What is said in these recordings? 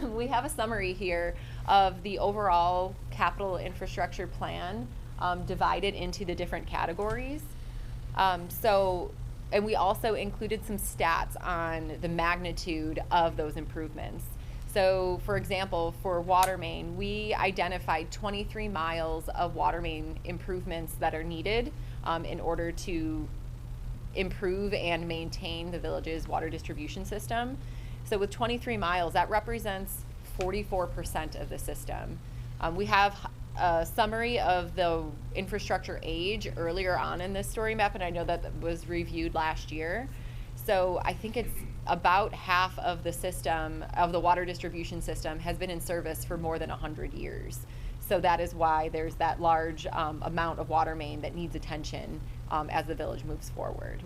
We have a summary here of the overall capital infrastructure plan divided into the different categories. And we also included some stats on the magnitude of those improvements. So, for example, for water main, we identified 23 miles of water main improvements that are needed in order to improve and maintain the village's water distribution system. So with 23 miles, that represents 44% of the system. We have a summary of the infrastructure age earlier on in this story map, and I know that was reviewed last year. So I think it's about half of the system, of the water distribution system, has been in service for more than 100 years. So that is why there's that large amount of water main that needs attention as the village moves forward.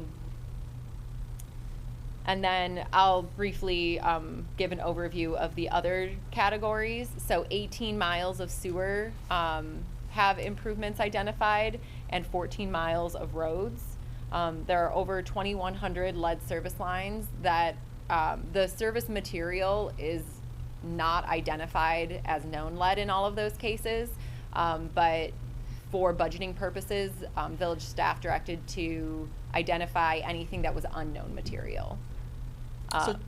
And then I'll briefly give an overview of the other categories. So 18 miles of sewer have improvements identified, and 14 miles of roads. There are over 2,100 lead service lines that the service material is not identified as known lead in all of those cases, but for budgeting purposes, village staff directed to identify anything that was unknown material.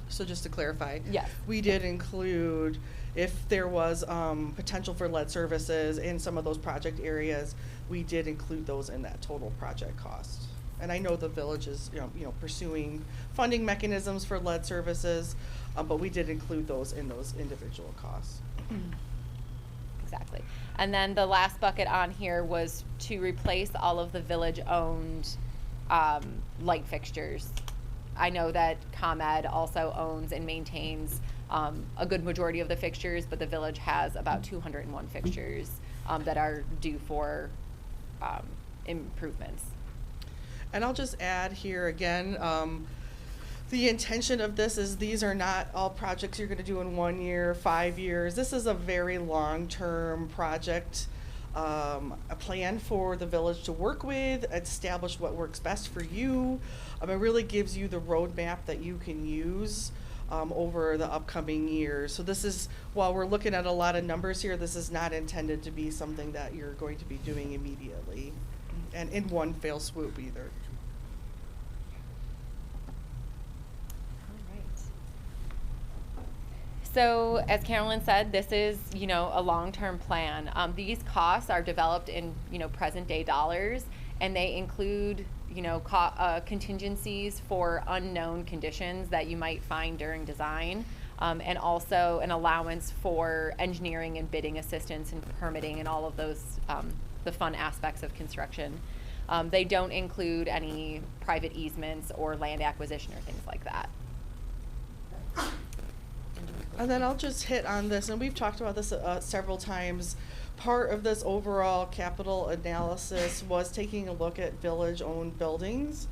So just to clarify, yes, we did include if there was potential for lead services in some of those project areas, we did include those in that total project cost. And I know the village is pursuing funding mechanisms for lead services, but we did include those in those individual costs. Exactly. And then the last bucket on here was to replace all of the village-owned light fixtures. I know that ComEd also owns and maintains a good majority of the fixtures, but the village has about 201 fixtures that are due for improvements. And I'll just add here again, the intention of this is these are not all projects you're going to do in 1 year, 5 years. This is a very long-term project, a plan for the village to work with, establish what works best for you. It really gives you the roadmap that you can use over the upcoming years. So this is, while we're looking at a lot of numbers here, this is not intended to be something that you're going to be doing immediately and in one fell swoop either. So as Carolyn said, this is, a long-term plan. These costs are developed in, present day dollars, and they include, contingencies for unknown conditions that you might find during design, and also an allowance for engineering and bidding assistance and permitting and all of those, the fun aspects of construction. They don't include any private easements or land acquisition or things like that. And then I'll just hit on this, and we've talked about this several times. Part of this overall capital analysis was taking a look at village-owned buildings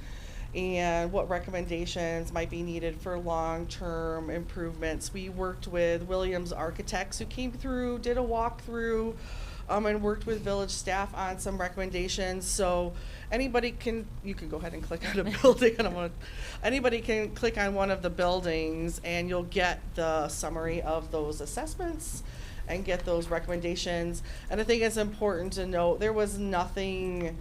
and what recommendations might be needed for long-term improvements. We worked with Williams Architects, who came through, did a walkthrough, and worked with village staff on some recommendations. So anybody you can go ahead and click on a building. Anybody can click on one of the buildings and you'll get the summary of those assessments and get those recommendations. And I think it's important to note there was nothing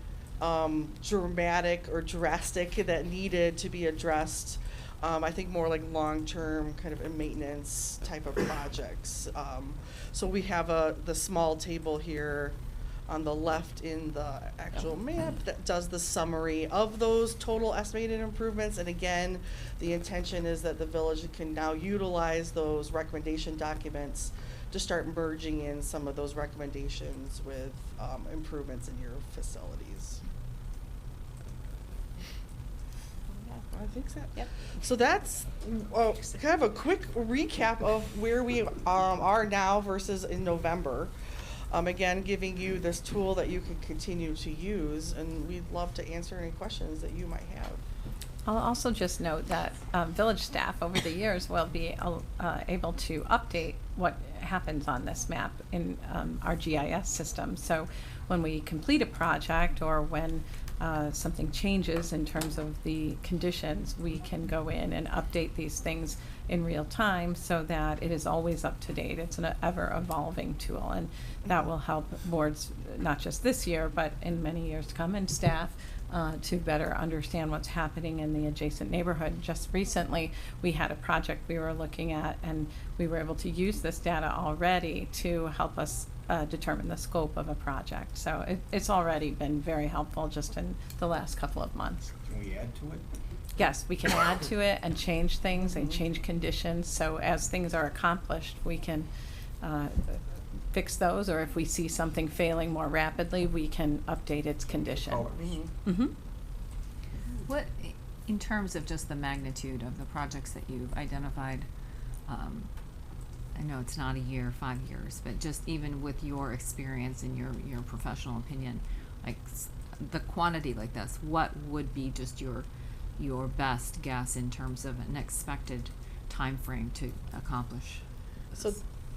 dramatic or drastic that needed to be addressed. I think more like long-term kind of maintenance type of projects. So we have the small table here on the left in the actual map that does the summary of those total estimated improvements. And again, the intention is that the village can now utilize those recommendation documents to start merging in some of those recommendations with improvements in your facilities. I think so. Yep. So that's kind of a quick recap of where we are now versus in November. Again, giving you this tool that you can continue to use, and we'd love to answer any questions that you might have. I'll also just note that village staff over the years will be able to update what happens on this map in our GIS system. So when we complete a project or when something changes in terms of the conditions, we can go in and update these things in real time so that it is always up to date. It's an ever-evolving tool, and that will help boards, not just this year, but in many years to come, and staff to better understand what's happening in the adjacent neighborhood. Just recently, we had a project we were looking at, and we were able to use this data already to help us determine the scope of a project. So it's already been very helpful just in the last couple of months. Can we add to it? Yes, we can add to it and change things and change conditions. So as things are accomplished, we can fix those, or if we see something failing more rapidly, we can update its condition. Mm-hmm. What, in terms of just the magnitude of the projects that you've identified, I know it's not a year, 5 years, but just even with your experience and your professional opinion, like the quantity like this, what would be just your best guess in terms of an expected time frame to accomplish this? So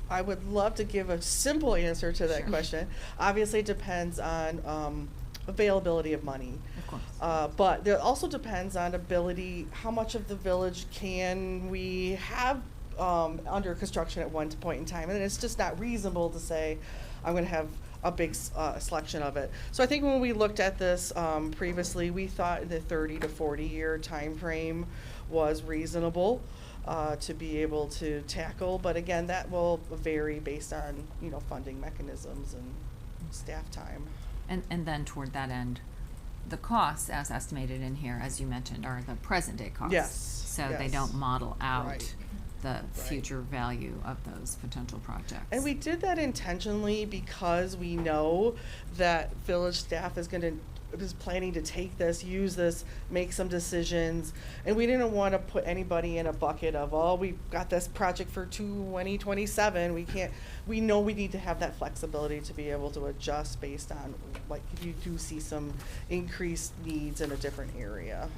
I would love to give a simple answer to that Sure. question. Obviously, it depends on availability of money. Of course. But it also depends on ability, how much of the village can we have under construction at one point in time. And it's just not reasonable to say, I'm going to have a big selection of it. So I think when we looked at this previously, we thought the 30 to 40 year time frame was reasonable to be able to tackle. But again, that will vary based on, funding mechanisms and staff time. And then toward that end, the costs as estimated in here, as you mentioned, are the present day costs. Yes, So they yes. don't model out Right. the future value of those potential projects. And we did that intentionally because we know that village staff is planning to take this, use this, make some decisions. And we didn't want to put anybody in a bucket of, oh, we've got this project for 2027. We know we need to have that flexibility to be able to adjust based on, like, if you do see some increased needs in a different area.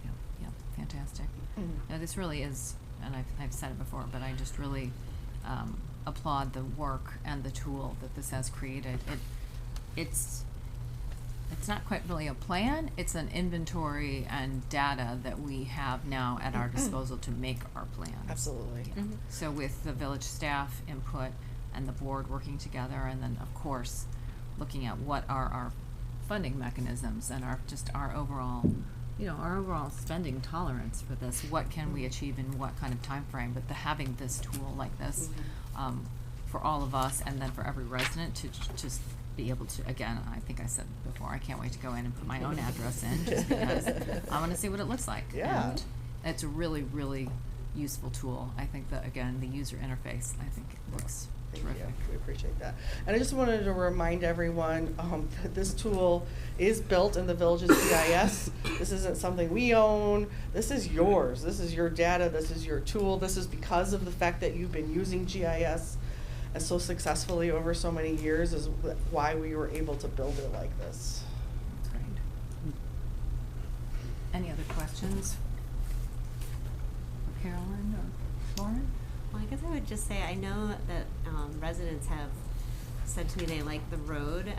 Yeah, fantastic. Mhm. Now, this really is, and I've said it before, but I just really applaud the work and the tool that this has created. It's not quite really a plan, it's an inventory and data that we have now at our disposal to make our plans. Absolutely. Yeah. So with the village staff input and the board working together, and then of course, looking at what are our funding mechanisms and our overall spending tolerance for this, what can we achieve in what kind of time frame, but having this tool like this, for all of us and then for every resident to just be able to, again, I think I said before, I can't wait to go in and put my own address in, just because I wanna see what it looks like. Yeah. And it's a really, really useful tool. I think that, again, the user interface, I think it looks Thank terrific. you. We appreciate that. And I just wanted to remind everyone that this tool is built in the village's GIS. This isn't something we own. This is yours. This is your data. This is your tool. This is because of the fact that you've been using GIS and so successfully over so many years is why we were able to build it like this. That's great. Any other questions for Carolyn or Lauren? Well, I guess I would just say, I know that residents have said to me they like the road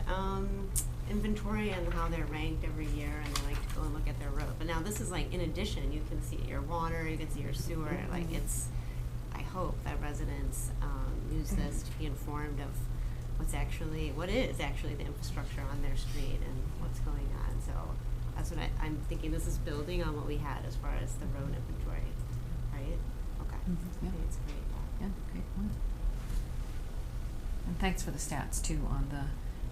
inventory and how they're ranked every year, and they like to go and look at their road. But now this is like, in addition, you can see your water, you can see your sewer, like I hope that residents use this to be informed of what is actually the infrastructure on their street and what's going on. So that's what I'm thinking, this is building on what we had as far as the road inventory, right? Okay. Yeah. I think it's great. Yeah, great point. And thanks for the stats too on the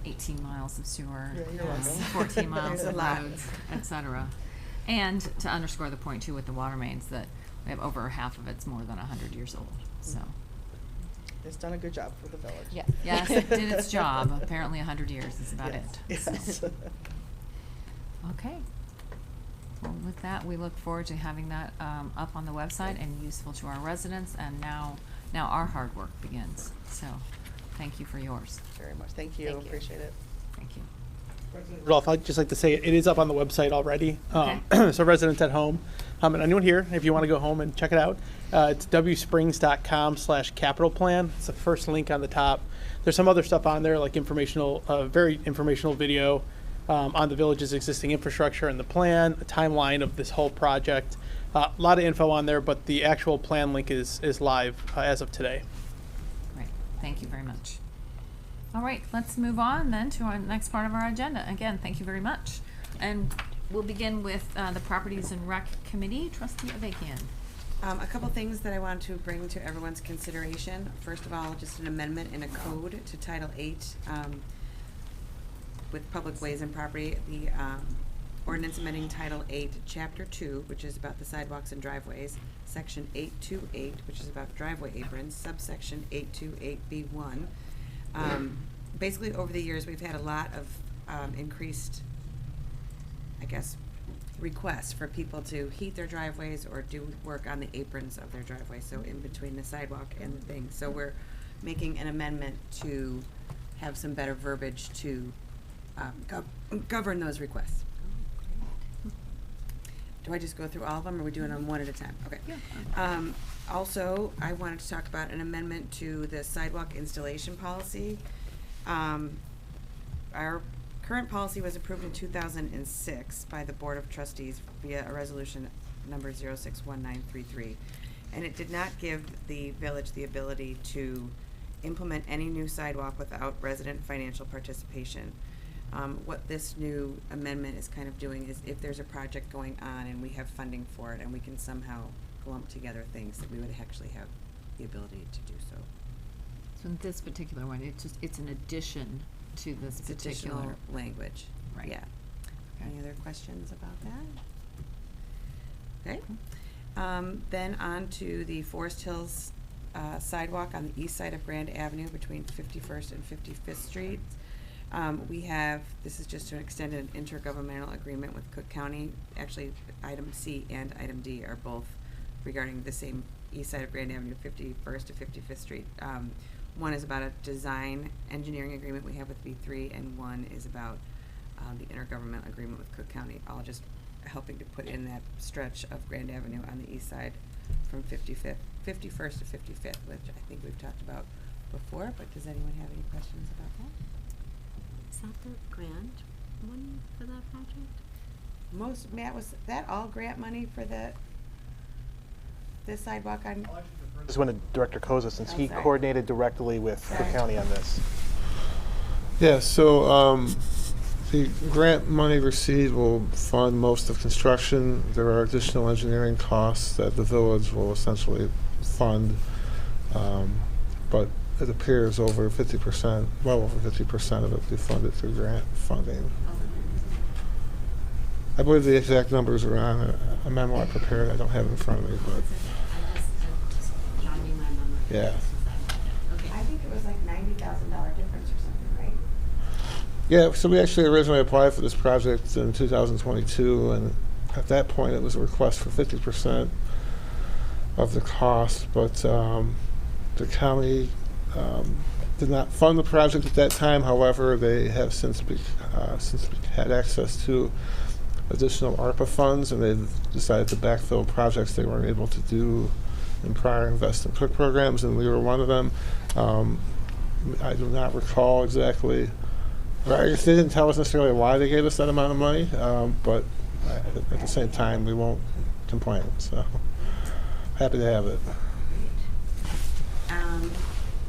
18 miles of sewer, Yeah, you're welcome. 14 miles There's a of lot. roads, et cetera. And to underscore the point too with the water mains, that we have over half of it's more than 100 years old, so. It's done a good job for the village. Yeah. Yes, it did its job. Apparently 100 years is about Yes, it. yes. So. Okay. Well, with that, we look forward to having that up on the website and useful to our residents, and now our hard work begins. So, thank you for yours. Very much. Thank you. Thank you. Appreciate it. Thank you. Rudolph, I'd just like to say it is up on the website already. Okay. So residents at home, and anyone here, if you want to go home and check it out, it's wsprings.com/capital plan. It's the first link on the top. There's some other stuff on there, like very informational video, on the village's existing infrastructure and the plan, a timeline of this whole project. A lot of info on there, but the actual plan link is live as of today. Great, thank you very much. All right, let's move on then to our next part of our agenda. Again, thank you very much. And we'll begin with the Properties and Rec Committee. Trustee Avakian. A couple things that I want to bring to everyone's consideration. First of all, just an amendment in a code to Title 8 with Public Ways and Property. The ordinance amending Title 8, Chapter 2, which is about the sidewalks and driveways, Section 828, which is about driveway aprons, subsection 828B1. Basically, over the years, we've had a lot of increased, I guess, requests for people to heat their driveways or do work on the aprons of their driveways, so in between the sidewalk and the thing. So we're making an amendment to have some better verbiage to govern those requests. Do I just go through all of them, or are we doing them one at a time? Okay. Yeah. Also, I wanted to talk about an amendment to the sidewalk installation policy. Our current policy was approved in 2006 by the Board of Trustees via a resolution number 061933. And it did not give the village the ability to implement any new sidewalk without resident financial participation. What this new amendment is kind of doing is if there's a project going on and we have funding for it and we can somehow lump together things, that we would actually have the ability to do so. So in this particular one, it's an addition to this It's particular. additional language. Right. Yeah. Okay. Any other questions about that? Okay. Then on to the Forest Hills sidewalk on the east side of Grand Avenue between 51st and 55th Street. We have, this is just to extend an intergovernmental agreement with Cook County. Actually, item C and item D are both regarding the same east side of Grand Avenue, 51st to 55th Street. One is about a design engineering agreement we have with V3, and one is about the intergovernmental agreement with Cook County, all just helping to put in that stretch of Grand Avenue on the east side from 51st to 55th, which I think we've talked about before, but does anyone have any questions about that? Is that the grant money for that project? Matt, was that all grant money for this sidewalk on? This went to Director Koza, since he sorry. coordinated directly with the Sorry. county on this. Yeah, so the grant money received will fund most of construction. There are additional engineering costs that the village will essentially fund, but it appears over 50%, well over 50% of it will be funded through grant funding. I believe the exact numbers are on a memo I prepared. I don't have it in front of me, but Just jogging my memory. yeah. Okay. I think it was like $90,000 difference or something, right? Yeah, so we actually originally applied for this project in 2022, and at that point it was a request for 50% of the cost, but the county did not fund the project at that time. However, they have since had access to additional ARPA funds, and they've decided to backfill projects they weren't able to do in prior Invest and Cook programs, and we were one of them. I do not recall exactly. I guess they didn't tell us necessarily why they gave us that amount of money, but at the same time, we won't complain. So happy to have it.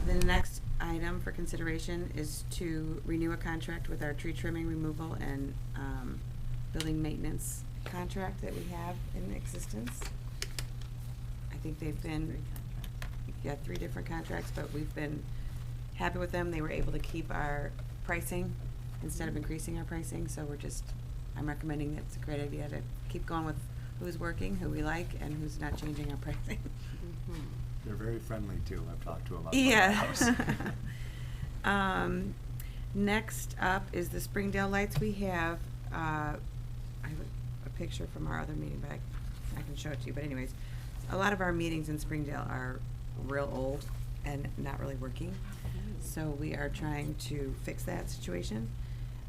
The next item for consideration is to renew a contract with our tree trimming, removal, and building maintenance contract that we have in existence. I think they've been, yeah, 3 different contracts, but we've been happy with them. They were able to keep our pricing instead of increasing our pricing, so I'm recommending that it's a great idea to keep going with who's working, who we like, and who's not changing our pricing. Mm-hmm. They're very friendly too. I've talked to them about Yeah. the house. Next up is the Springdale lights. We have, I have a picture from our other meeting, but I can show it to you. But anyways, a lot of our meetings in Springdale are real old and not really working. So we are trying to fix that situation.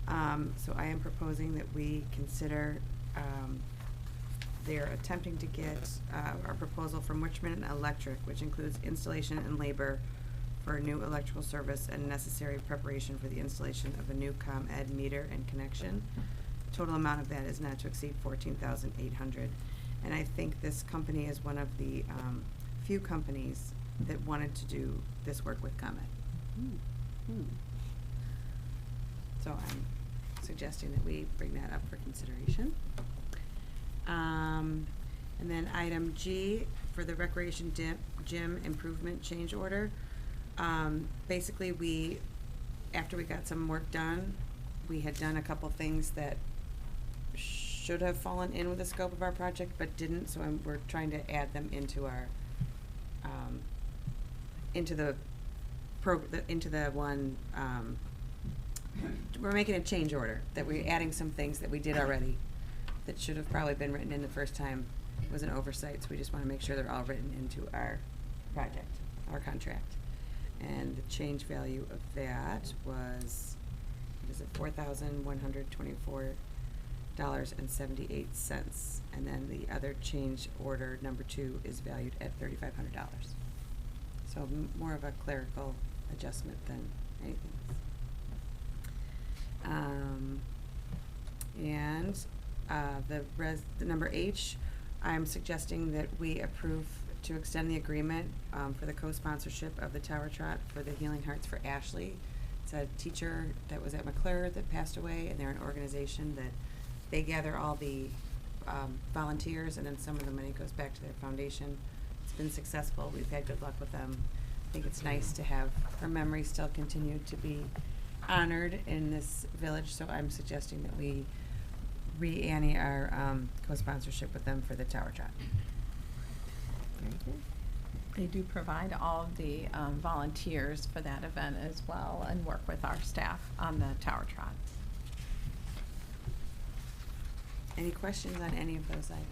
So I am proposing that we consider, they're attempting to get our proposal from Richmond Electric, which includes installation and labor for new electrical service and necessary preparation for the installation of a new ComEd meter and connection. Total amount of that is not to exceed $14,800. And I think this company is one of the few companies that wanted to do this work with ComEd. So I'm suggesting that we bring that up for consideration. And then item G, for the recreation gym improvement change order. Basically, after we got some work done, we had done a couple things that should have fallen in with the scope of our project, but didn't, so we're trying to add them into our, into the one, we're making a change order, that we're adding some things that we did already that should have probably been written in the first time. It was an oversight, so we just want to make sure they're all written into our project, our contract. And the change value of that was, what is it, $4,124.78. And then the other change order, number 2, is valued at $3,500. So more of a clerical adjustment than anything else. The number H, I'm suggesting that we approve to extend the agreement for the co-sponsorship of the Tower Trot for the Healing Hearts for Ashley. It's a teacher that was at McClure that passed away, and they're an organization that they gather all the volunteers, and then some of the money goes back to their foundation. It's been successful. We've had good luck with them. I think it's nice to have her memory still continue to be honored in this village, so I'm suggesting that we re-ante our co-sponsorship with them for the Tower Trot. Very good. They do provide all of the volunteers for that event as well, and work with our staff on the Tower Trot. Any questions on any of those items?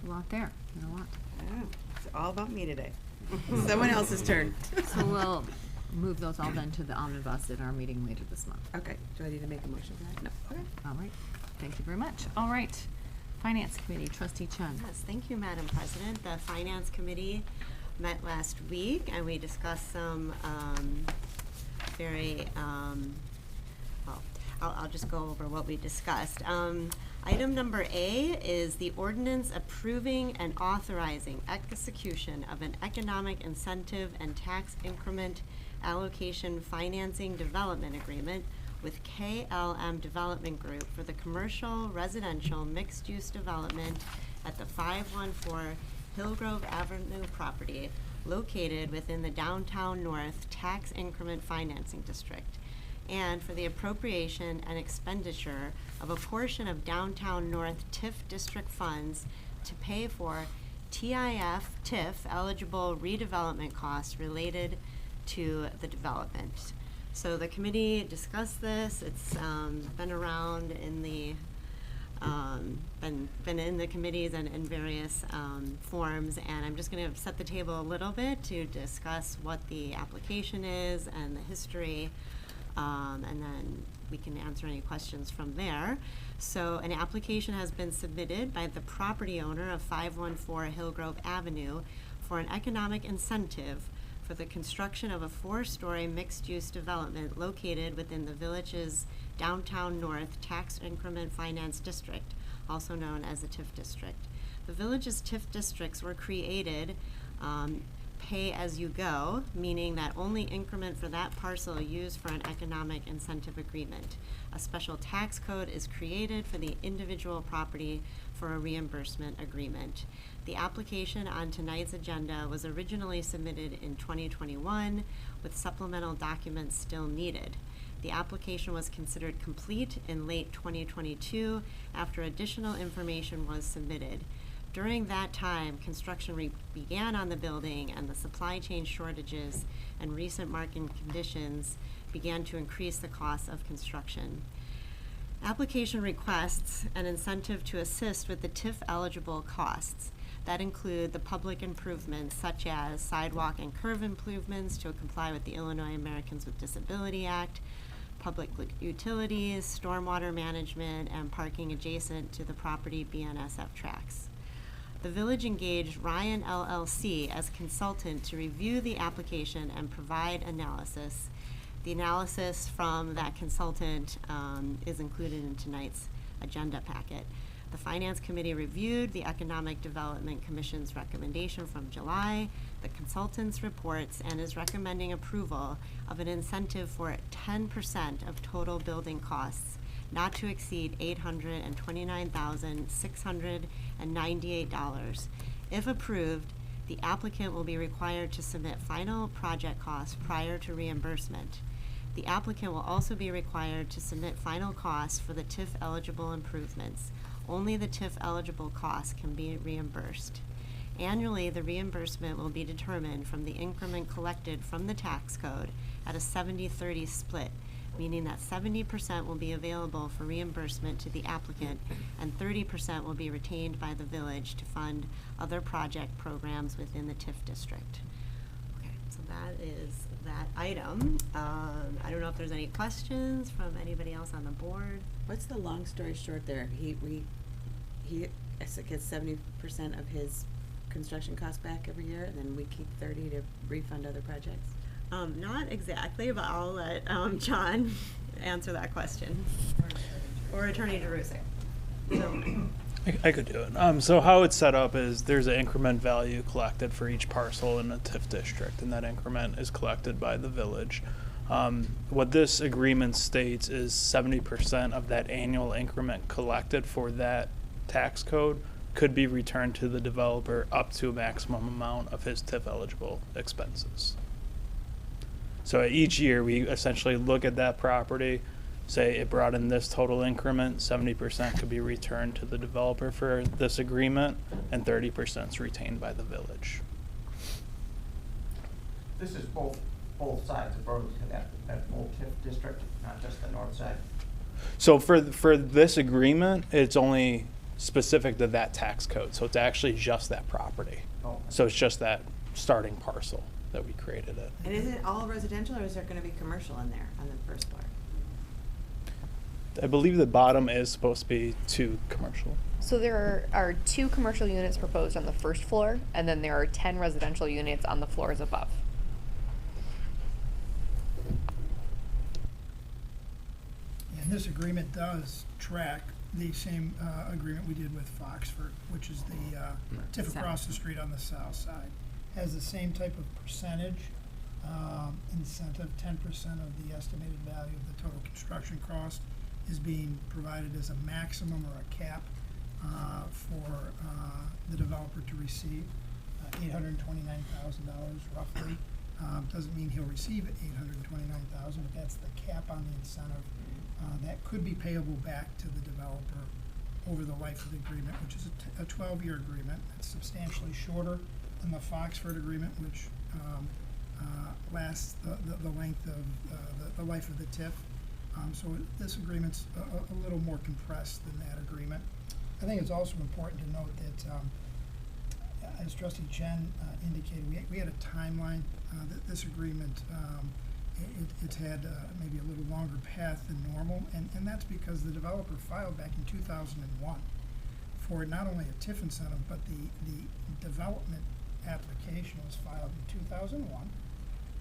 A lot there, a lot. Oh, it's all about me today. Someone else's turn. So we'll move those all then to the omnibus at our meeting later this month. Okay, do I need to make a motion for that? No. Okay. All right, thank you very much. All right, Finance Committee, Trustee Chun. Yes, thank you, Madam President. The Finance Committee met last week, and we discussed some I'll just go over what we discussed. Item number A is the ordinance approving and authorizing execution of an economic incentive and tax increment allocation financing development agreement with KLM Development Group for the commercial residential mixed-use development at the 514 Hillgrove Avenue property located within the Downtown North Tax Increment Financing District, and for the appropriation and expenditure of a portion of Downtown North TIF district funds to pay for TIF eligible redevelopment costs related to the development. So the committee discussed this. It's been around in the been in the committees and in various forms, and I'm just going to set the table a little bit to discuss what the application is and the history. And then we can answer any questions from there. So an application has been submitted by the property owner of 514 Hillgrove Avenue for an economic incentive for the construction of a 4-story mixed-use development located within the village's Downtown North Tax Increment Finance District, also known as the TIF District. The village's TIF districts were created pay-as-you-go, meaning that only increment for that parcel used for an economic incentive agreement. A special tax code is created for the individual property for a reimbursement agreement. The application on tonight's agenda was originally submitted in 2021 with supplemental documents still needed. The application was considered complete in late 2022 after additional information was submitted. During that time, construction began on the building, and the supply chain shortages and recent market conditions began to increase the cost of construction. Application requests an incentive to assist with the TIF eligible costs. That include the public improvements such as sidewalk and curb improvements to comply with the Illinois Americans with Disability Act, public utilities, stormwater management, and parking adjacent to the property BNSF tracks. The village engaged Ryan LLC as consultant to review the application and provide analysis. The analysis from that consultant is included in tonight's agenda packet. The Finance Committee reviewed the Economic Development Commission's recommendation from July, the consultant's reports, and is recommending approval of an incentive for 10% of total building costs, not to exceed $829,698. If approved, the applicant will be required to submit final project costs prior to reimbursement. The applicant will also be required to submit final costs for the TIF-eligible improvements. Only the TIF-eligible costs can be reimbursed. Annually, the reimbursement will be determined from the increment collected from the tax code at a 70-30 split, meaning that 70% will be available for reimbursement to the applicant and 30% will be retained by the village to fund other project programs within the TIF district. Okay, so that is that item. I don't know if there's any questions from anybody else on the board. What's the long story short there? He gets 70% of his construction costs back every year, and then we keep 30 to refund other projects? Not exactly, but I'll let John answer that question. Or Attorney DeRusso. I could do it. So how it's set up is there's an increment value collected for each parcel in a TIF district, and that increment is collected by the village. What this agreement states is 70% of that annual increment collected for that tax code could be returned to the developer up to a maximum amount of his TIF eligible expenses. So each year we essentially look at that property, say it brought in this total increment, 70% could be returned to the developer for this agreement, and 30% is retained by the village. This is both sides of roads to that whole TIF district, not just the north side. So for this agreement, it's only specific to that tax code. So it's actually just that property. Oh. So it's just that starting parcel that we created it. And is it all residential, or is there gonna be commercial in there on the first floor? I believe the bottom is supposed to be 2 commercial. So there are 2 commercial units proposed on the first floor, and then there are 10 residential units on the floors above. And this agreement does track the same agreement we did with Foxford, which is the TIF across the street on the south side. Has the same type of percentage incentive, 10% of the estimated value of the total construction cost is being provided as a maximum or a cap for the developer to receive, $829,000 roughly. Doesn't mean he'll receive $829,000, but that's the cap on the incentive. That could be payable back to the developer over the life of the agreement, which is a 12-year agreement. It's substantially shorter than the Foxford agreement, which lasts the length of the life of the TIF. So this agreement's a little more compressed than that agreement. I think it's also important to note that, as Trustee Chen indicated, we had a timeline. That this agreement, it's had maybe a little longer path than normal, and that's because the developer filed back in 2001 for not only a TIF incentive, but the development application was filed in 2001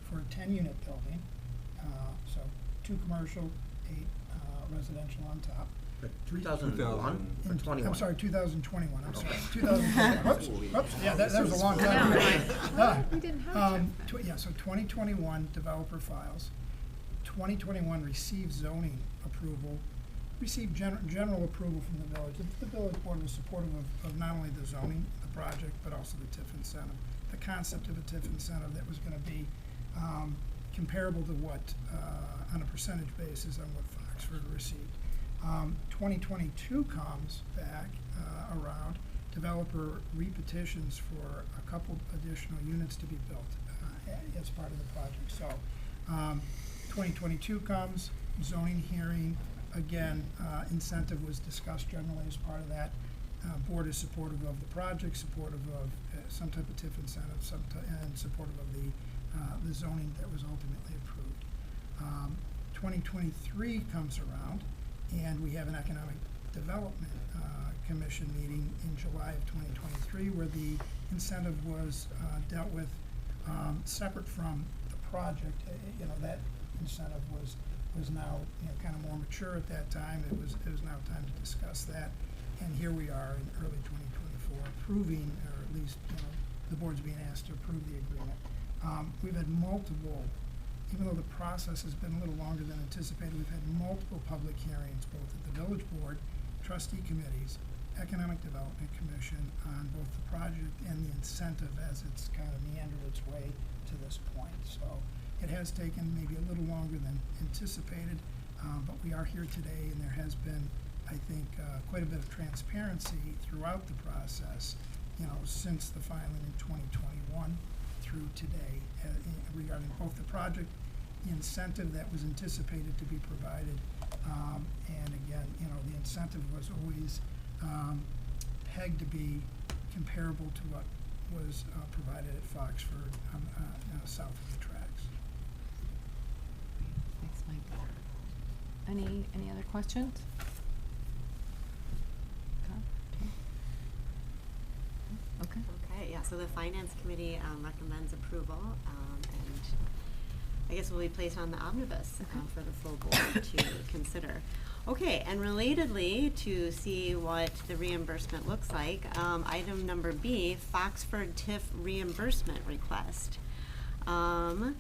for a 10-unit building, so 2 commercial, 8 residential on top. 2001 or 21? I'm sorry, 2021, I'm sorry, Okay. 2021, whoops, yeah, that was a long time ago. We didn't have Yeah, so 2021 developer files, 2021 received zoning approval, received general approval from the village. The village board was supportive of not only the zoning, the project, but also the TIF incentive. The concept of a TIF incentive that was gonna be comparable to what, on a percentage basis on what Foxford received. 2022 comes back around, developer repetitions for a couple additional units to be built as part of the project. So 2022 comes, zoning hearing, again, incentive was discussed generally as part of that. Board is supportive of the project, supportive of some type of TIF incentive, and supportive of the zoning that was ultimately approved. 2023 comes around, and we have an economic Development Commission meeting in July of 2023, where the incentive was dealt with separate from the project. That incentive was now kind of more mature at that time. It was now time to discuss that, and here we are in early 2024 approving, or at least the board's being asked to approve the agreement. We've had multiple, even though the process has been a little longer than anticipated, we've had multiple public hearings, both at the village board, trustee committees, Economic Development Commission, on both the project and the incentive as it's kind of meandered its way to this point. So it has taken maybe a little longer than anticipated, but we are here today, and there has been, I think, quite a bit of transparency throughout the process, since the filing in 2021 through today, regarding both the project, the incentive that was anticipated to be provided, and again, the incentive was always pegged to be comparable to what was provided at Foxford south of the tracks. Thanks, Mike. Any other questions? Okay. Okay, yeah, so the Finance Committee recommends approval, and I guess will be placed on the omnibus for the full board to consider. Okay, and relatedly, to see what the reimbursement looks like, item number B, Foxford TIF reimbursement request. I'm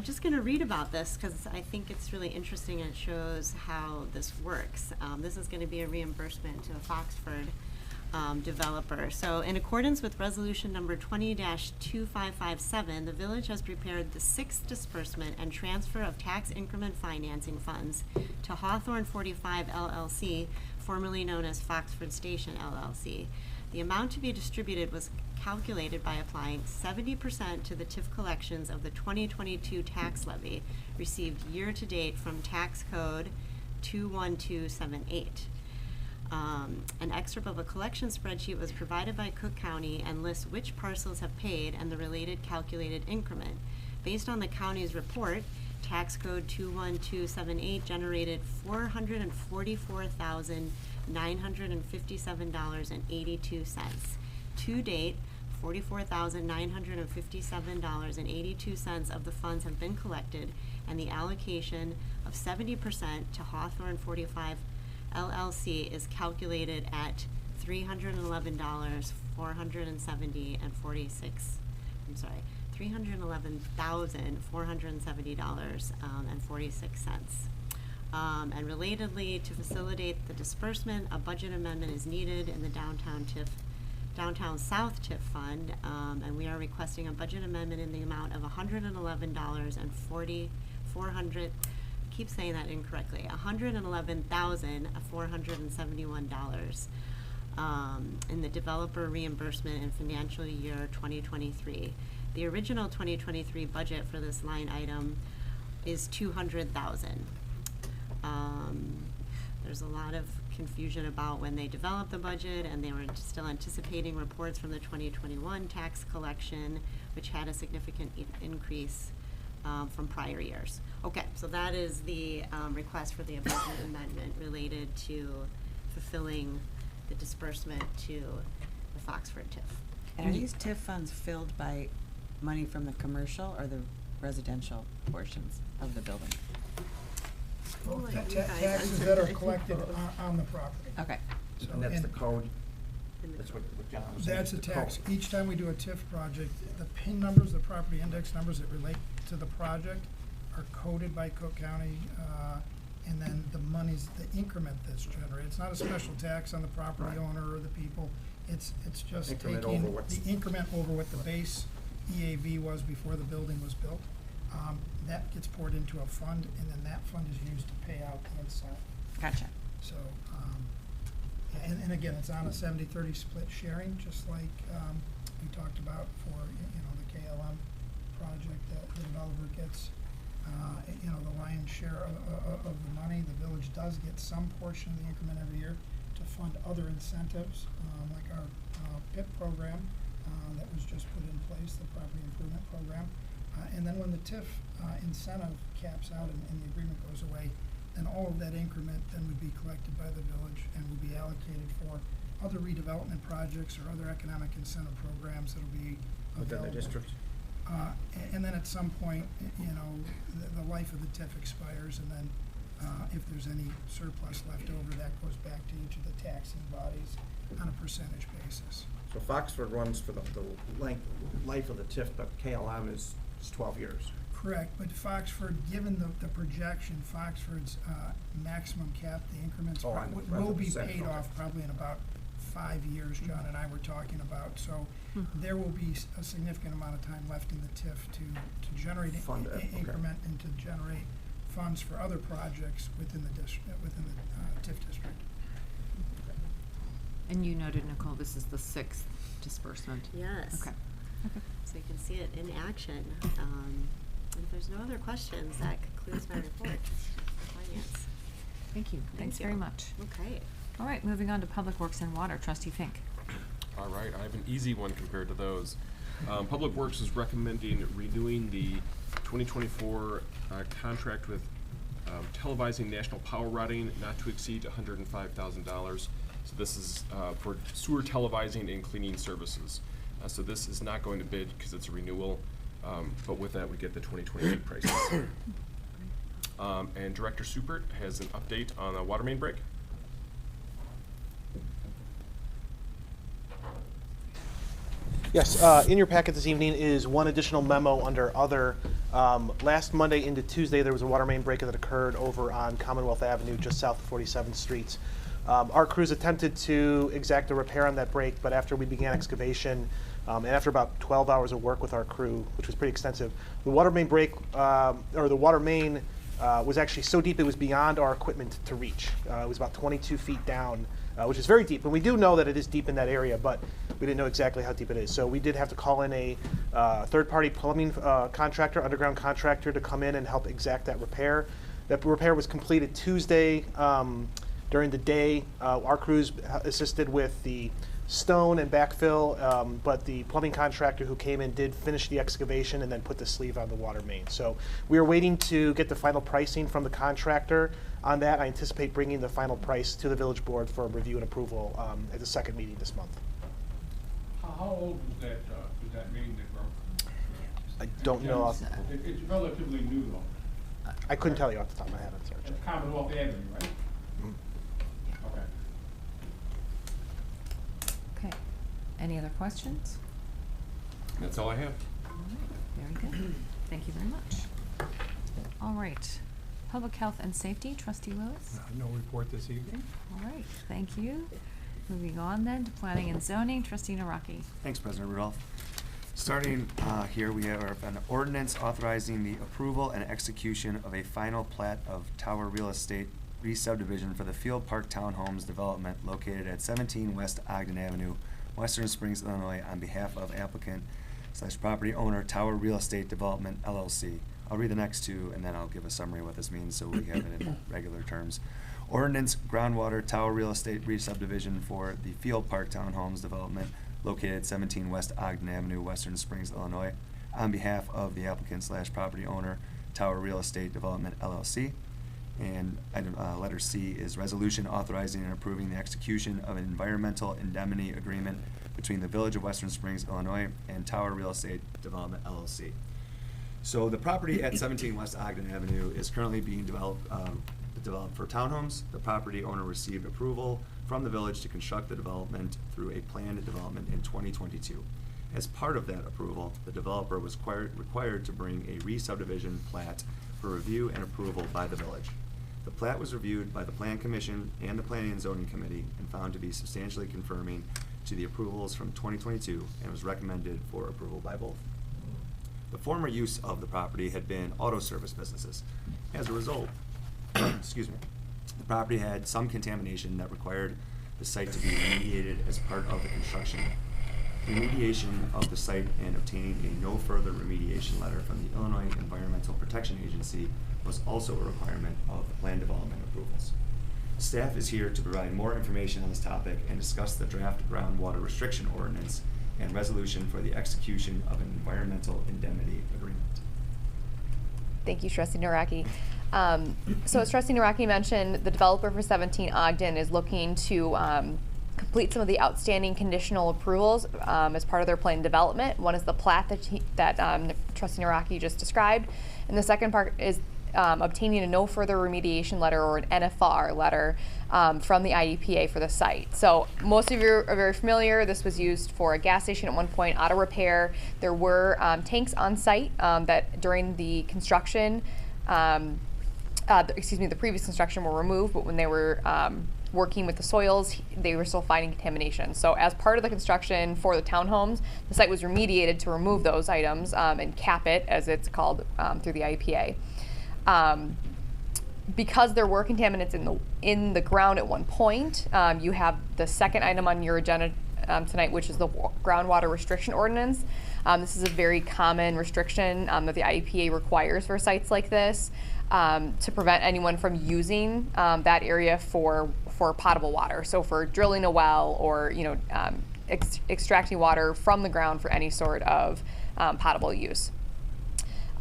just going to read about this because I think it's really interesting and it shows how this works. This is going to be a reimbursement to a Foxford developer. So in accordance with resolution number 20-2557, the village has prepared the sixth disbursement and transfer of tax increment financing funds to Hawthorne 45 LLC, formerly known as Foxford Station LLC. The amount to be distributed was calculated by applying 70% to the TIF collections of the 2022 tax levy received year to date from tax code 21278. An excerpt of a collection spreadsheet was provided by Cook County and lists which parcels have paid and the related calculated increment. Based on the county's report, tax code 21278 generated $444,957.82. To date, $44,957.82 of the funds have been collected, and the allocation of 70% to Hawthorne 45 LLC is calculated at $311,470.46. And relatedly, to facilitate the disbursement, a budget amendment is needed in the Downtown South TIF Fund, and we are requesting a budget amendment in the amount of $111,471. Keep saying that incorrectly. $111,471 in the developer reimbursement in financial year 2023. The original 2023 budget for this line item is $200,000. There's a lot of confusion about when they developed the budget, and they were still anticipating reports from the 2021 tax collection, which had a significant increase from prior years. Okay, so that is the request for the budget amendment related to fulfilling the disbursement to the Foxford TIF. And are these TIF funds filled by money from the commercial or the residential portions of the building? Taxes that are collected on the property. Okay. So, And that's the code, that's what John was saying. That's a the tax. code. Each time we do a TIF project, the PIN numbers, the property index numbers that relate to the project are coded by Cook County, and then the monies, the increment that's generated. It's not a special tax on the property Right. owner or the people. It's just Increment taking over what's- the increment over what the base EAV was before the building was built. That gets poured into a fund, and then that fund is used to pay out the incentive. Gotcha. So, and again, it's on a 70-30 split sharing, just like we talked about for, the KLM project, that the developer gets, the lion's share of the money. The village does get some portion of the increment every year to fund other incentives, like our PIP program that was just put in place, the property improvement program. And then when the TIF incentive caps out and the agreement goes away, then all of that increment then would be collected by the village and would be allocated for other redevelopment projects or other economic incentive programs that'll be Within available. the district? And then at some point, the life of the TIF expires, and then if there's any surplus left over, that goes back to each of the taxing bodies on a percentage basis. So Foxford runs for the life of the TIF, but KLM is 12 years. Correct, but Foxford, given the projection, Foxford's maximum cap, the increments, Oh, on the will be percent, paid okay. off probably in about 5 years, John and I were talking about. So there will be a significant amount of time left in the TIF to generate Fund it, okay. increment and to generate funds for other projects within the district, within the TIF district. And you noted, Nicole, this is the 6th disbursement. Yes. Okay. So you can see it in action. If there's no other questions, that concludes my report. Finance. Thank you. Thanks you. very much. Okay. All right, moving on to Public Works and Water. Trustee Fink. All right, I have an easy one compared to those. Public Works is recommending renewing the 2024 contract with televising national power routing not to exceed $105,000. So this is for sewer televising and cleaning services. So this is not going to bid because it's a renewal, but with that we get the 2022 prices. And Director Supert has an update on a water main break. Yes, in your packet this evening is one additional memo under other. Last Monday into Tuesday, there was a water main break that occurred over on Commonwealth Avenue, just south of 47th Street. Our crews attempted to exact a repair on that break, but after we began excavation, and after about 12 hours of work with our crew, which was pretty extensive, the water main break, or the water main was actually so deep it was beyond our equipment to reach. It was about 22 feet down, which is very deep. And we do know that it is deep in that area, but we didn't know exactly how deep it is. So we did have to call in a third-party plumbing contractor, underground contractor, to come in and help exact that repair. That repair was completed Tuesday during the day. Our crews assisted with the stone and backfill, but the plumbing contractor who came in did finish the excavation and then put the sleeve on the water main. So we are waiting to get the final pricing from the contractor on that. I anticipate bringing the final price to the village board for review and approval at the second meeting this month. How old is that main that broke? I don't know. It's relatively new though. I couldn't tell you off the top of my head. I'm sorry. It's Commonwealth Avenue, right? Okay. Okay. Any other questions? That's all I have. All right. Very good. Thank you very much. All right. Public Health and Safety, Trustee Lewis. No report this evening. All right. Thank you. Moving on then to Planning and Zoning, Trustee Naraki. Thanks, President Rudolph. Starting here, we have an ordinance authorizing the approval and execution of a final plat of Tower Real Estate re-subdivision for the Field Park Townhomes development located at 17 West Ogden Avenue, Western Springs, Illinois, on behalf of applicant/property owner Tower Real Estate Development, LLC. I'll read the next two, and then I'll give a summary of what this means so we have it in regular terms. Ordinance groundwater Tower Real Estate re-subdivision for the Field Park Townhomes development located at 17 West Ogden Avenue, Western Springs, Illinois, on behalf of the applicant/property owner Tower Real Estate Development, LLC. And item, letter C is resolution authorizing and approving the execution of an environmental indemnity agreement between the Village of Western Springs, Illinois, and Tower Real Estate Development, LLC. So the property at 17 West Ogden Avenue is currently being developed for townhomes. The property owner received approval from the village to construct the development through a planned development in 2022. As part of that approval, the developer was required to bring a re-subdivision plat for review and approval by the village. The plat was reviewed by the Plan Commission and the Planning and Zoning Committee and found to be substantially confirming to the approvals from 2022 and was recommended for approval by both. The former use of the property had been auto service businesses. As a result, excuse me, the property had some contamination that required the site to be remediated as part of the construction. Remediation of the site and obtaining a no further remediation letter from the Illinois Environmental Protection Agency was also a requirement of the plan development approvals. Staff is here to provide more information on this topic and discuss the draft groundwater restriction ordinance and resolution for the execution of an environmental indemnity agreement. Thank you, Trustee Naraki. So as Trustee Naraki mentioned, the developer for 17 Ogden is looking to complete some of the outstanding conditional approvals as part of their planned development. One is the plat that Trustee Naraki just described, and the second part is obtaining a no further remediation letter, or an NFR letter, from the IEPA for the site. So most of you are very familiar. This was used for a gas station at one point, auto repair. There were tanks on site that during the construction, the previous construction were removed, but when they were working with the soils, they were still finding contamination. So as part of the construction for the townhomes, the site was remediated to remove those items and cap it, as it's called, through the IEPA. Because there were contaminants in the ground at one point, you have the second item on your agenda tonight, which is the groundwater restriction ordinance. This is a very common restriction that the IEPA requires for sites like this, to prevent anyone from using that area for potable water. So for drilling a well, or extracting water from the ground for any sort of potable use.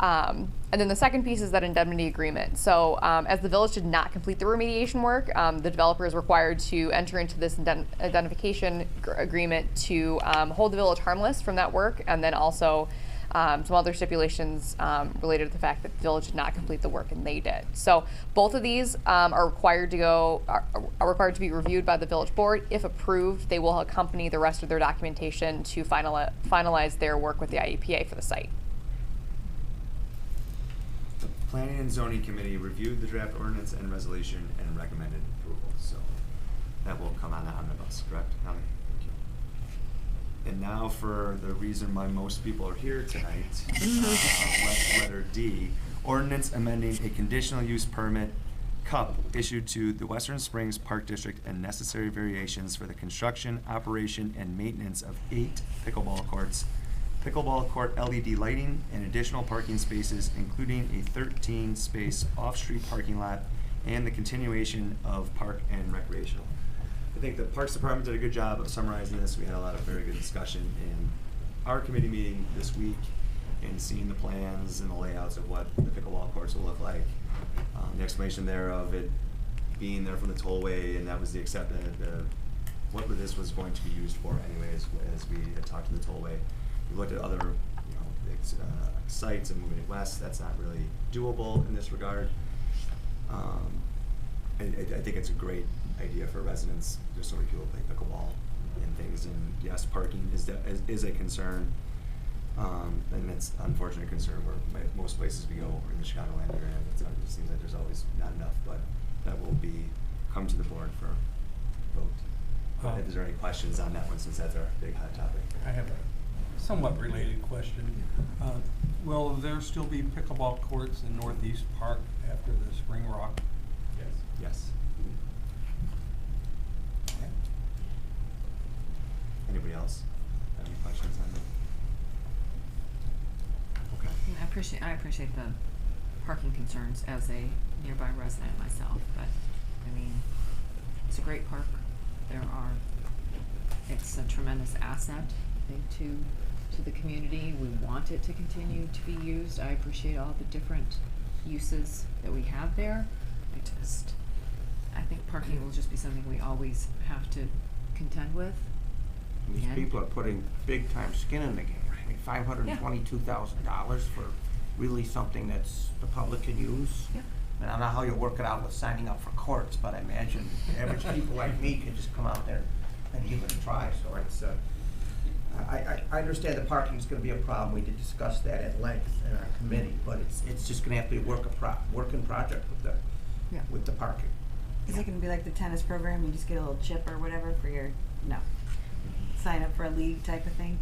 And then the second piece is that indemnity agreement. So as the village did not complete the remediation work, the developer is required to enter into this indemnification agreement to hold the village harmless from that work, and then also some other stipulations related to the fact that the village did not complete the work and they did. So both of these are required to be reviewed by the village board. If approved, they will accompany the rest of their documentation to finalize their work with the IEPA for the site. The Planning and Zoning Committee reviewed the draft ordinance and resolution and recommended approval, so that will come on the omnibus, correct, Holly? Thank you. And now for the reason why most people are here tonight, letter D, ordinance amending a conditional use permit CUP issued to the Western Springs Park District and necessary variations for the construction, operation, and maintenance of 8 pickleball courts, pickleball court LED lighting, and additional parking spaces, including a 13-space off-street parking lot, and the continuation of park and recreational. I think the Parks Department did a good job of summarizing this. We had a lot of very good discussion in our committee meeting this week, and seeing the plans and the layouts of what the pickleball courts will look like. The explanation there of it being there from the tollway, and that was what this was going to be used for anyways, as we had talked to the tollway. We looked at other sites and moving it west. That's not really doable in this regard. I think it's a great idea for residents, just so many people play pickleball and things. And yes, parking is a concern, and it's an unfortunate concern where most places we go in the Chicagoland area, it seems like there's always not enough, but that will come to the board for vote. If there's any questions on that one, since that's our big hot topic. I have a somewhat related question. Will there still be pickleball courts in Northeast Park after the Spring Rock? Yes. Yes. Okay. Anybody else have any questions on that? Okay. I appreciate the parking concerns as a nearby resident myself, but I mean, it's a great park. It's a tremendous asset, I think, to the community. We want it to continue to be used. I appreciate all the different uses that we have there. I think parking will just be something we always have to contend with. These And- people are putting big time skin in the game. I mean, $522,000 for really something that's the public can use. Yeah. And I don't know how you work it out with signing up for courts, but I imagine average people like me can just come out there and give it a try. So it's, I understand the parking is gonna be a problem. We did discuss that at length in our committee, but it's just gonna have to be a working project with the parking. Is it gonna be like the tennis program, you just get a little chip or whatever for your, no, sign up for a league type of thing?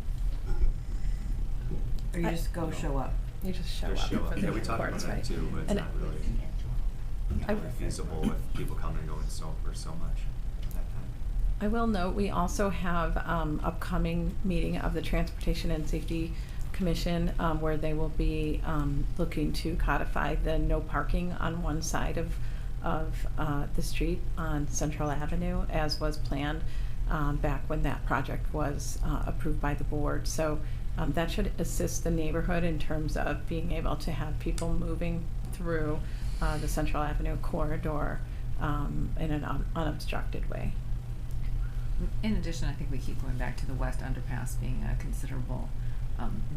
Or you just go show up? You just show up. for the Yeah, we talked about courts, that right? too, but it's And not really feasible with people coming and going so much at that time. I will note, we also have upcoming meeting of the Transportation and Safety Commission, where they will be looking to codify the no parking on one side of the street on Central Avenue, as was planned back when that project was approved by the board. So that should assist the neighborhood in terms of being able to have people moving through the Central Avenue corridor in an unobstructed way. In addition, I think we keep going back to the west underpass being a considerable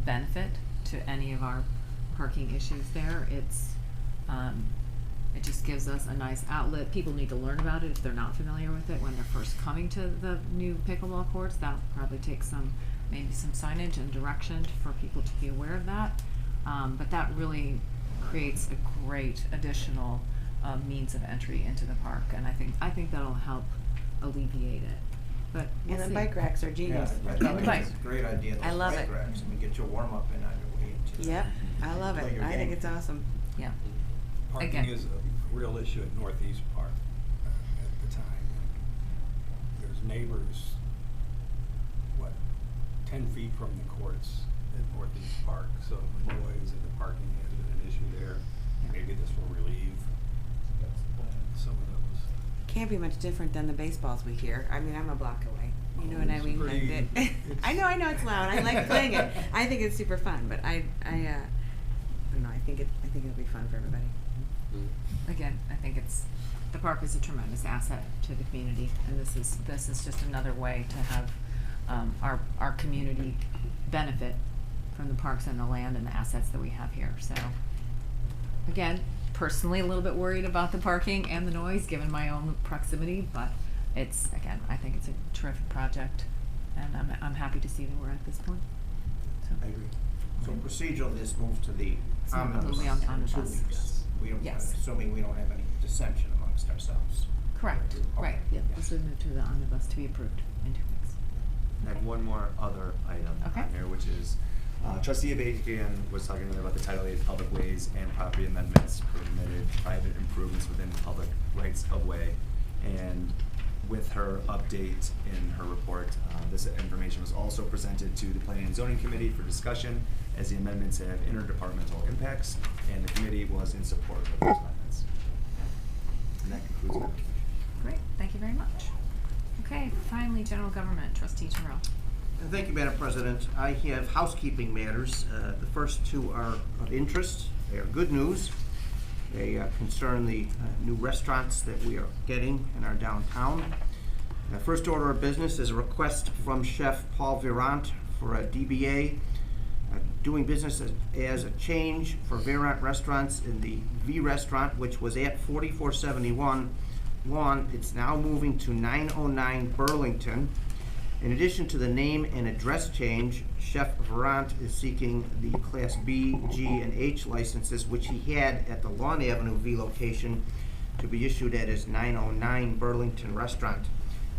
benefit to any of our parking issues there. It just gives us a nice outlet. People need to learn about it if they're not familiar with it when they're first coming to the new pickleball courts. That'll probably take maybe some signage and direction for people to be aware of that. But that really creates a great additional means of entry into the park, and I think that'll help alleviate it. But we'll And then see. bike racks are genius. I Yeah, think bike. it's a great idea, I those love bike it. racks. I mean, get your warm up in on your way into. Yep, I love Play it. your I think game. it's awesome. Yeah. Parking Again. is a real issue at Northeast Park at the time. There's neighbors, 10 feet from the courts at Northeast Park, so the noise and the parking has been an issue there. Maybe this will relieve some of those. Can't be much different than the baseballs we hear. I mean, I'm a block away. You know what I It's mean? pretty- Like that- it's- I know it's loud. I like playing it. I think it's super fun, but I don't know. I think it'll be fun for everybody. Again, I think the park is a tremendous asset to the community, and this is just another way to have our community benefit from the parks and the land and the assets that we have here. So, again, personally a little bit worried about the parking and the noise given my own proximity, but I think it's a terrific project, and I'm happy to see that we're at this point. So. I agree. So procedurally, this moves to the So omnibus moving on to in 2 omnibus. weeks. Yes. Yes. Assuming we don't have any dissension amongst ourselves. Correct, Okay. right, yeah, Yes. this would move to the omnibus to be approved in 2 weeks. I have one more other item Okay. on there, which is trustee Avakian was talking earlier about the Title VIII public ways and property amendments permitted private improvements within public rights of way. And with her update in her report, this information was also presented to the Planning and Zoning Committee for discussion, as the amendments have interdepartmental impacts, and the committee was in support of those amendments. And that concludes my report. Great, thank you very much. Okay, finally, general government, trustee Terrell. Thank you, Madam President. I have housekeeping matters. The first 2 are of interest. They are good news. They concern the new restaurants that we are getting in our downtown. The first order of business is a request from Chef Paul Virant for a DBA, doing business as a change for Virant Restaurants in the V Restaurant, which was at 4471 Lawn. It's now moving to 909 Burlington. In addition to the name and address change, Chef Virant is seeking the Class B, G, and H licenses, which he had at the Lawn Avenue V location, to be issued at his 909 Burlington restaurant,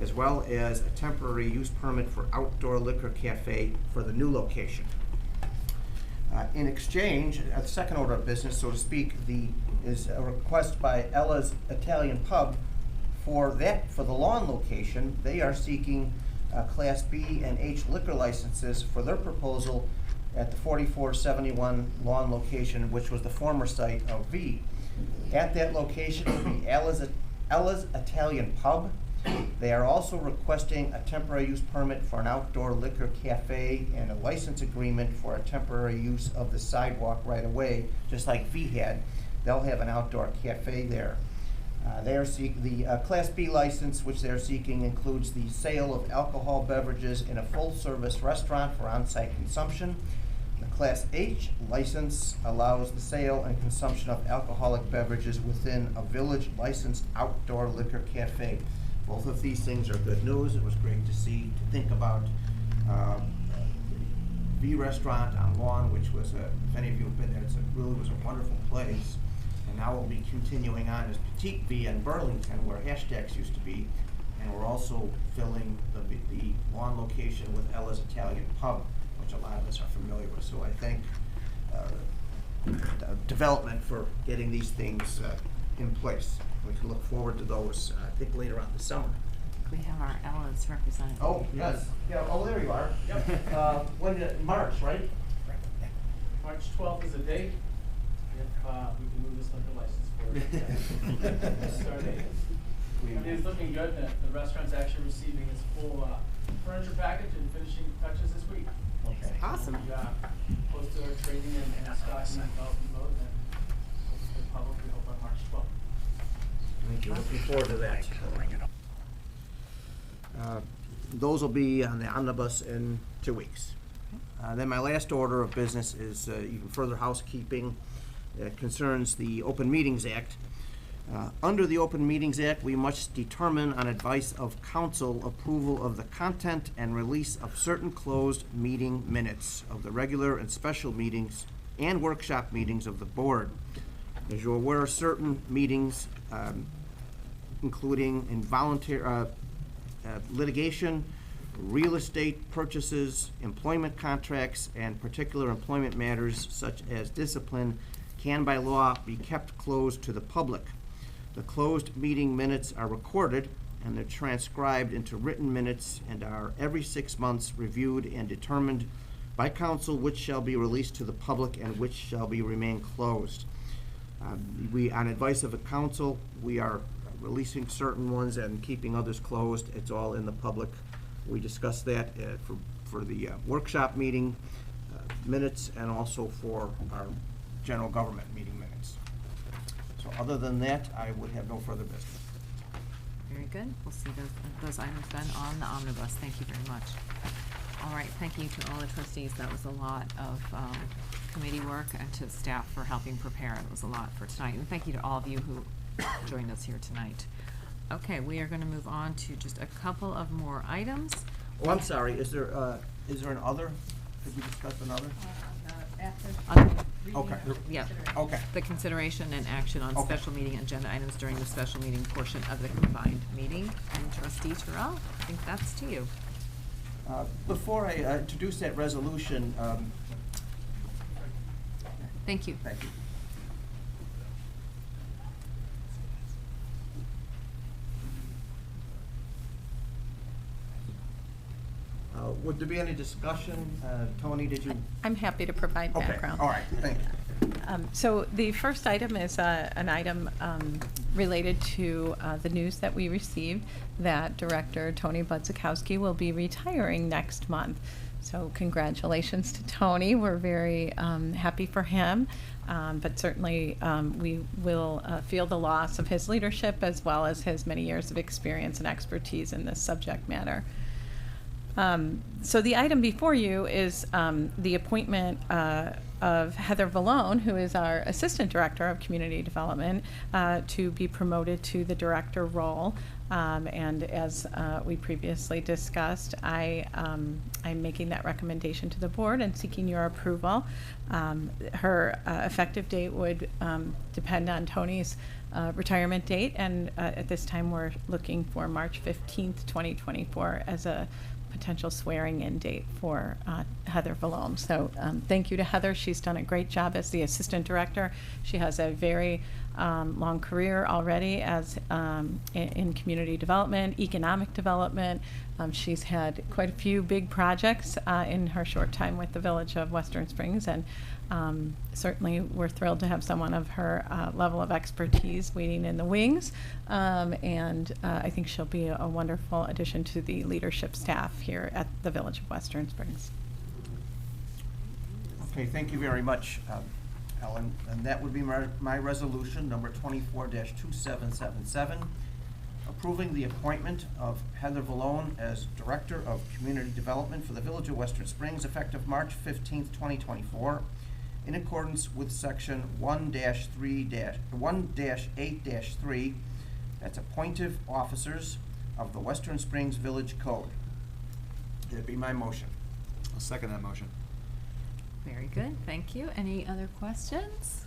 as well as a temporary use permit for outdoor liquor cafe for the new location. In exchange, the second order of business, so to speak, is a request by Ella's Italian Pub for the Lawn location. They are seeking Class B and H liquor licenses for their proposal at the 4471 Lawn location, which was the former site of V. At that location will be Ella's Italian Pub. They are also requesting a temporary use permit for an outdoor liquor cafe and a license agreement for a temporary use of the sidewalk right away, just like V had. They'll have an outdoor cafe there. They are the Class B license, which they're seeking, includes the sale of alcohol beverages in a full-service restaurant for on-site consumption. The Class H license allows the sale and consumption of alcoholic beverages within a village-licensed outdoor liquor cafe. Both of these things are good news. It was great to think about the V Restaurant on Lawn, which was if any of you have been there, really was a wonderful place. And now we'll be continuing on as Petite V in Burlington, where Hashtags used to be, and we're also filling the Lawn location with Ella's Italian Pub, which a lot of us are familiar with. So I thank development for getting these things in place. We can look forward to those, I think, later on this summer. We have our Ella's representative. Oh, yes. Yeah, oh, there you are. Yep. March, right? March 12th is the date. If we can move this liquor license forward. Start date. I mean, it's looking good. The restaurant's actually receiving its full furniture package and finishing touches this week. Okay. Awesome. We close to our training and stocking and development mode, and public, we hope on March 12th. Thank you, looking forward to that. Those will be on the omnibus in 2 weeks. Then my last order of business is even further housekeeping. It concerns the Open Meetings Act. Under the Open Meetings Act, we must determine on advice of council approval of the content and release of certain closed meeting minutes of the regular and special meetings and workshop meetings of the board. As you're aware, certain meetings, including involuntary litigation, real estate purchases, employment contracts, and particular employment matters such as discipline, can by law be kept closed to the public. The closed meeting minutes are recorded and they're transcribed into written minutes and are every 6 months reviewed and determined by council which shall be released to the public and which shall be remain closed. We, on advice of the council, we are releasing certain ones and keeping others closed. It's all in the public. We discussed that for the workshop meeting minutes and also for our general government meeting minutes. So other than that, I would have no further business. Very good. We'll see those items then on the omnibus. Thank you very much. All right, thank you to all the trustees. That was a lot of committee work, and to staff for helping prepare. It was a lot for tonight. And thank you to all of you who joined us here tonight. Okay, we are going to move on to just a couple of more items. Oh, I'm sorry, is there an other? Did we discuss another? Okay. Yeah. Okay. The consideration and action on Okay. special meeting agenda items during the special meeting portion of the combined meeting. And Trustee Terrell, I think that's to you. Before I introduce that resolution, Thank you. thank you. Would there be any discussion? Tony, did you? I'm happy to provide background. Okay, all right, thank you. So the first item is an item related to the news that we received that Director Tony Budzikowski will be retiring next month. So congratulations to Tony. We're very happy for him, but certainly we will feel the loss of his leadership as well as his many years of experience and expertise in this subject matter. So the item before you is the appointment of Heather Vallone, who is our Assistant Director of Community Development, to be promoted to the Director role. And as we previously discussed, I'm making that recommendation to the board and seeking your approval. Her effective date would depend on Tony's retirement date, and at this time we're looking for March 15th, 2024 as a potential swearing-in date for Heather Vallone. So thank you to Heather. She's done a great job as the Assistant Director. She has a very long career already as in community development, economic development. She's had quite a few big projects in her short time with the Village of Western Springs, and certainly we're thrilled to have someone of her level of expertise waiting in the wings, and I think she'll be a wonderful addition to the leadership staff here at the Village of Western Springs. Okay, thank you very much, Ellen. And that would be my resolution, number 24-2777, approving the appointment of Heather Vallone as Director of Community Development for the Village of Western Springs, effective March 15th, 2024, in accordance with Section 1-8-3, that's appointive officers of the Western Springs Village Code. That'd be my motion. I'll second that motion. Very good. Thank you. Any other questions?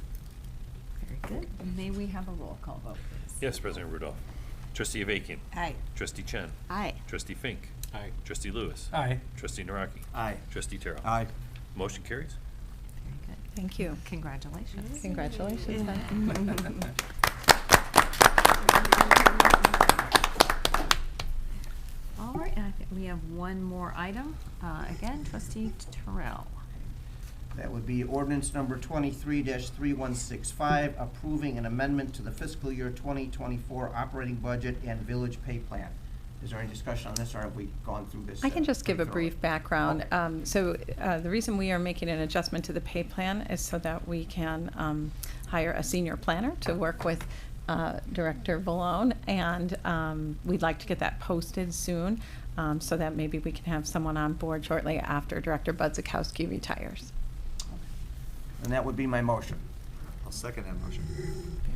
Very good. May we have a roll call vote, please? Yes, President Rudolph. Trustee Avakian. Aye. Trustee Chen. Aye. Trustee Fink. Aye. Trustee Lewis. Aye. Trustee Naraki. Aye. Trustee Terrell. Aye. Motion carries. Very good. Thank you. Congratulations. Congratulations. All right, and I think we have one more item. Again, Trustee Terrell. That would be ordinance number 23-3165, approving an amendment to the fiscal year 2024 operating budget and village pay plan. Is there any discussion on this, or have we gone through this? I can just give a pretty thoroughly? brief background. Okay. The reason we are making an adjustment to the pay plan is so that we can hire a senior planner to work with Director Vallone, and we'd like to get that posted soon, so that maybe we can have someone on board shortly after Director Budzikowski retires. And that would be my motion. I'll second that motion.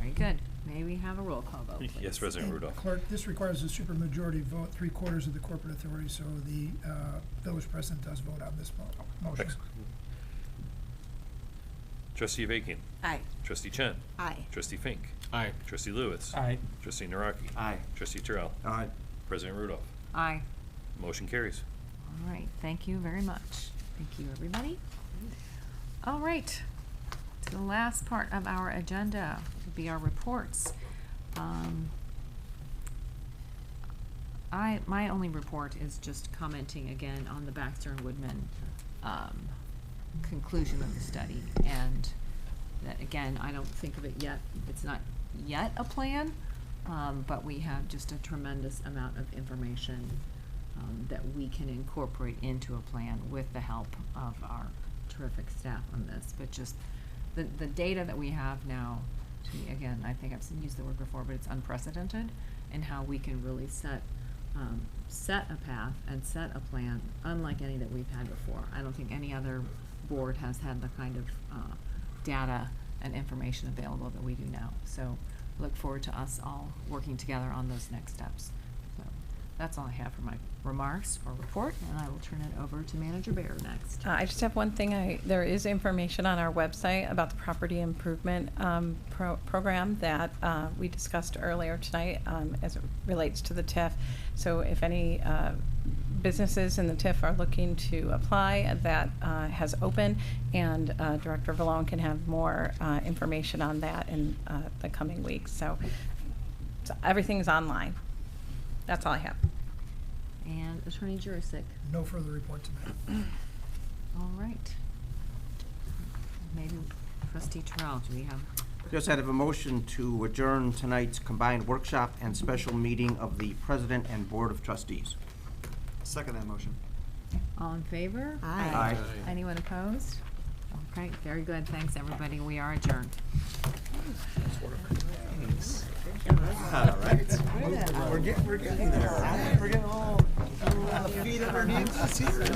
Very good. May we have a roll call vote, please? Yes, President Rudolph. Clerk, this requires a supermajority vote, 3/4 of the corporate authority, so the village president does vote on this motion. Excellent. Trustee Avakian. Aye. Trustee Chen. Aye. Trustee Fink. Aye. Trustee Lewis. Aye. Trustee Naraki. Aye. Trustee Terrell. Aye. President Rudolph. Aye. Motion carries. All right, thank you very much. Thank you, everybody. All right, to the last part of our agenda will be our reports. My only report is just commenting again on the Baxter and Woodman conclusion of the study, and that, again, I don't think of it yet, it's not yet a plan, but we have just a tremendous amount of information that we can incorporate into a plan with the help of our terrific staff on this. But just the data that we have now, to me, again, I think I've used the word before, but it's unprecedented in how we can really set a path and set a plan unlike any that we've had before. I don't think any other board has had the kind of data and information available that we do now. So look forward to us all working together on those next steps. So that's all I have for my remarks or report, and I will turn it over to Manager Bear next. I just have one thing. There is information on our website about the property improvement program that we discussed earlier tonight as it relates to the TIF. So if any businesses in the TIF are looking to apply, that has opened, and Director Vallone can have more information on that in the coming weeks. So everything's online. That's all I have. And Attorney Jurisic. No further report tonight. All right. Maybe Trustee Terrell, do we have? Just out of a motion to adjourn tonight's combined workshop and special meeting of the President and Board of Trustees. Second that motion. All in favor? Aye. Anyone opposed? Okay, very good. Thanks, everybody. We are adjourned. All right. We're getting there. We're getting all on the feet underneath us here.